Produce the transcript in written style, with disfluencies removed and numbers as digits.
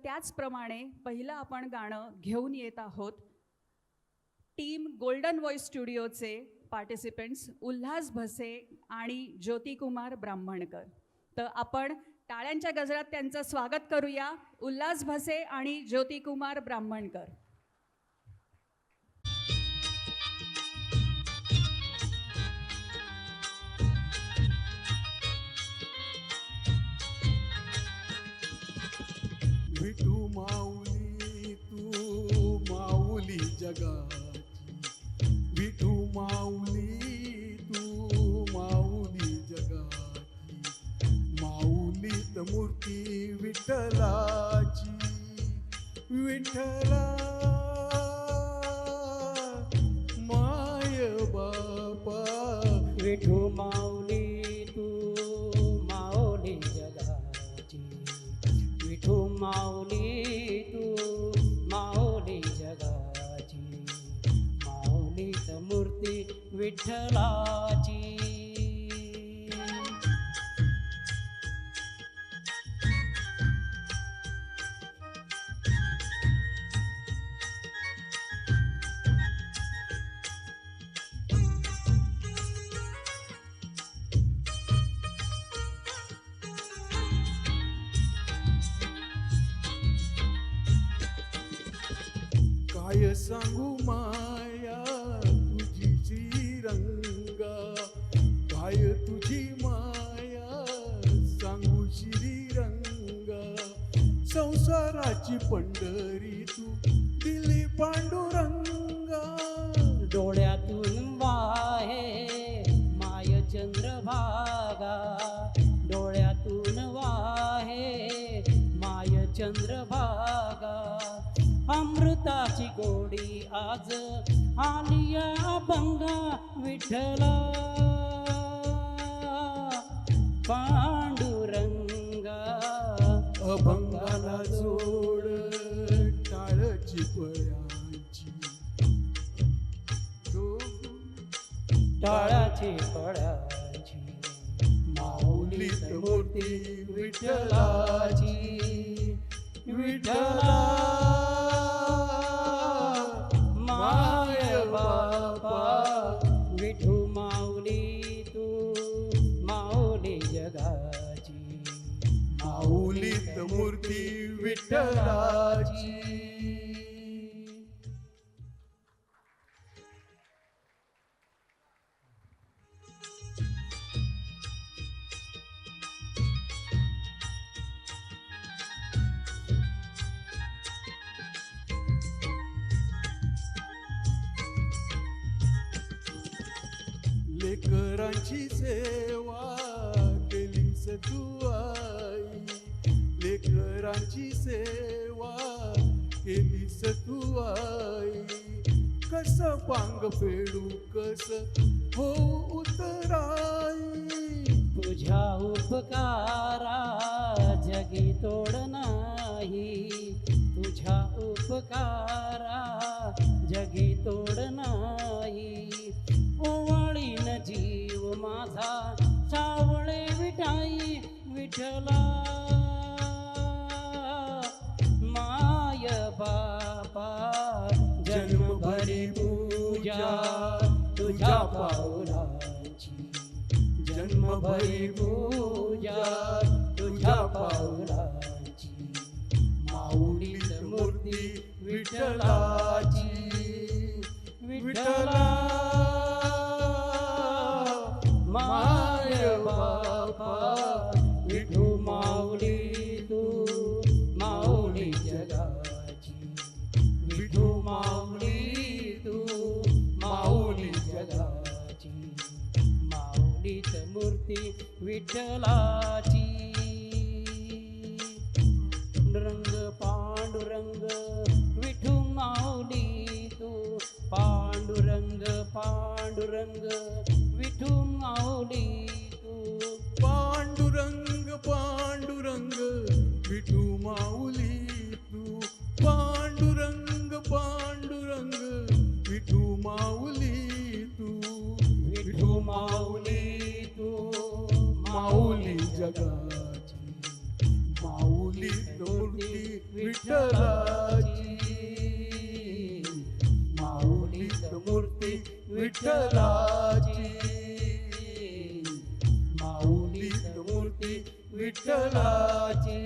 त्याचप्रमाणे पहिलं आपण गाणं घेऊन येत आहोत टीम गोल्डन व्हॉइस स्टुडिओचे पार्टिसिपेंट्स उल्हास भसे आणि ज्योतिकुमार ब्राह्मणकर. तर आपण टाळ्यांच्या गजरात त्यांचं स्वागत करूया. उल्हास भसे आणि ज्योतिकुमार ब्राह्मणकर. विठू माऊली तू माऊली जगाची, विठू माऊली तू माऊली जगाची, माऊलीत मूर्ती विठ्ठलाची, विठ्ठला माय बापा. विठू माऊली तू माऊली जगाची, विठू माऊली तू माऊली जगाची, माऊलीत मूर्ती विठ्ठलाची. काय सांगू माया तुझी श्रीरंगा, काय तुझी माया सांगू श्रीरंगा. संसाराची पंढरी तू दिली पांडुरंगा, डोळ्यातून वाहे माय चंद्रभागा, डोळ्यातून वाहे माय चंद्रभागा. अमृताची गोडी आज आलिया अभंगा, विठ्ठला पांडुरंगा. अभंगाला जोड टाळची पळ्यांची, टाळाची पळाची, माऊलीत मूर्ती विठ्ठलाची, विठ्ठला माय बापा. विठू माऊली तू माऊली जगाची, माऊलीत मूर्ती विठ्ठलाची. लेकरांची सेवा केलीस तू आई, लेकरांची सेवा केलीस तू आई. कस पांग फेडू कस हो उतराई, तुझ्या उपकारा जगी तोड नाही, तुझ्या उपकारा जगी तोड नाही. ओवाळीन जीव माझा सावळे विठाई, विठ्ठला माय बापा. जन्मभरी पूजा तुझ्या पाऊलाची, जन्मभरी पूजा तुझ्या पाऊलाची, माऊलीत मूर्ती विठ्ठलाची, विठ्ठला माय बापा. विठू माऊली तू माऊली जगाची, विठू माऊली तू माऊली जगाची, माऊलीत मूर्ती विठ्ठलाची. पांडुरंग पांडुरंग विठू माऊली तू, पांडुरंग पांडुरंग विठू माऊली तू. पांडुरंग पांडुरंग विठू माऊली तू, पांडुरंग पांडुरंग विठू माऊली तू, विठू माऊली तू माऊली जगाची, माऊली मूर्ती विठ्ठलाची माऊलीत मूर्ती विठ्ठलाची माऊलीत मूर्ती विठ्ठलाची